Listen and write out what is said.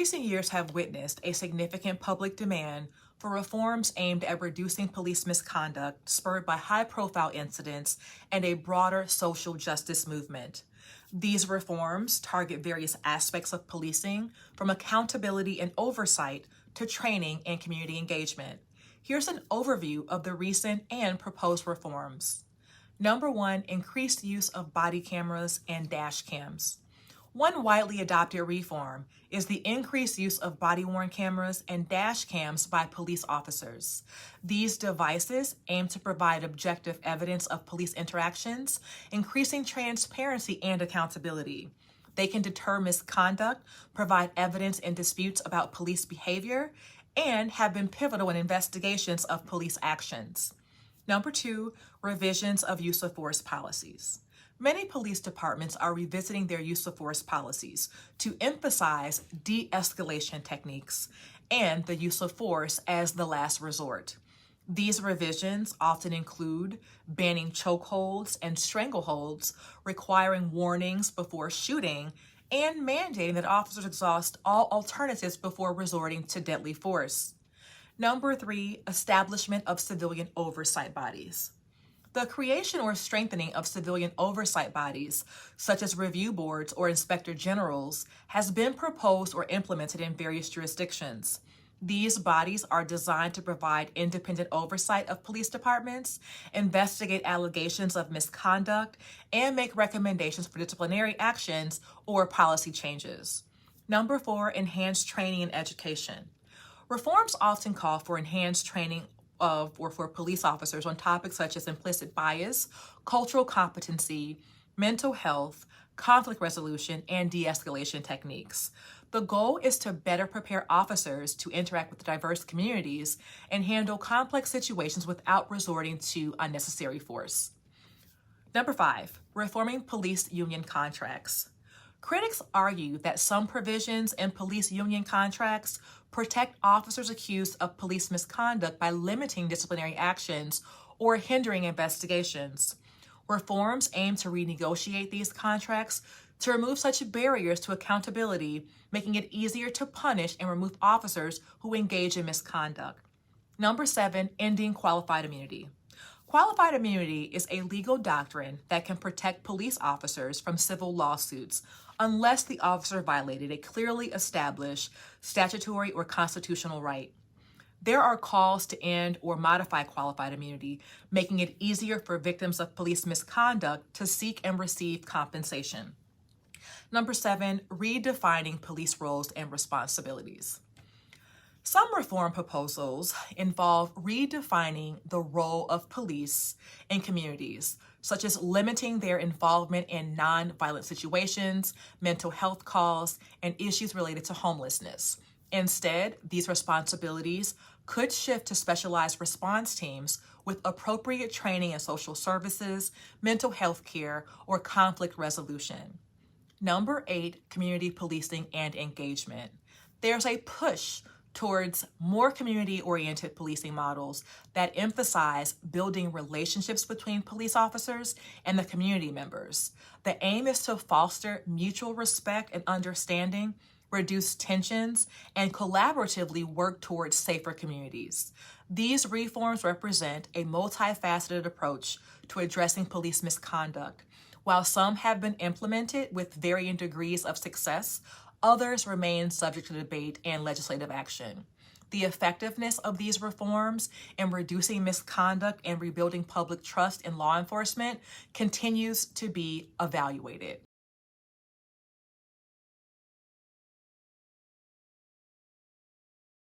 Recent years have witnessed a significant public demand for reforms aimed at reducing police misconduct spurred by high-profile incidents and a broader social justice movement. These reforms target various aspects of policing, from accountability and oversight to training and community engagement. Here's an overview of the recent and proposed reforms. Number one, increased use of body cameras and dash cams. One widely adopted reform is the increased use of body-worn cameras and dash cams by police officers. These devices aim to provide objective evidence of police interactions, increasing transparency and accountability. They can deter misconduct, provide evidence in disputes about police behavior, and have been pivotal in investigations of police actions. Number two, revisions of use of force policies. Many police departments are revisiting their use of force policies to emphasize de-escalation techniques and the use of force as the last resort. These revisions often include banning chokeholds and strangleholds, requiring warnings before shooting, and mandating that officers exhaust all alternatives before resorting to deadly force. Number three, establishment of civilian oversight bodies. The creation or strengthening of civilian oversight bodies, such as review boards or inspector generals, has been proposed or implemented in various jurisdictions. These bodies are designed to provide independent oversight of police departments, investigate allegations of misconduct, and make recommendations for disciplinary actions or policy changes. Number four, enhanced training and education. Reforms often call for enhanced training for police officers on topics such as implicit bias, cultural competency, mental health, conflict resolution, and de-escalation techniques. The goal is to better prepare officers to interact with diverse communities and handle complex situations without resorting to unnecessary force. Number five, reforming police union contracts. Critics argue that some provisions in police union contracts protect officers accused of police misconduct by limiting disciplinary actions or hindering investigations. Reforms aim to renegotiate these contracts to remove such barriers to accountability, making it easier to punish and remove officers who engage in misconduct. Number seven, ending qualified immunity. Qualified immunity is a legal doctrine that can protect police officers from civil lawsuits unless the officer violated a clearly established statutory or constitutional right. There are calls to end or modify qualified immunity, making it easier for victims of police misconduct to seek and receive compensation. Number seven, redefining police roles and responsibilities. Some reform proposals involve redefining the role of police in communities, such as limiting their involvement in non-violent situations, mental health calls, and issues related to homelessness. Instead, these responsibilities could shift to specialized response teams with appropriate training in social services, mental health care, or conflict resolution. Number eight, community policing and engagement. There's a push towards more community-oriented policing models that emphasize building relationships between police officers and the community members. The aim is to foster mutual respect and understanding, reduce tensions, and collaboratively work towards safer communities. These reforms represent a multifaceted approach to addressing police misconduct. While some have been implemented with varying degrees of success, others remain subject to debate and legislative action. The effectiveness of these reforms in reducing misconduct and rebuilding public trust in law enforcement continues to be evaluated.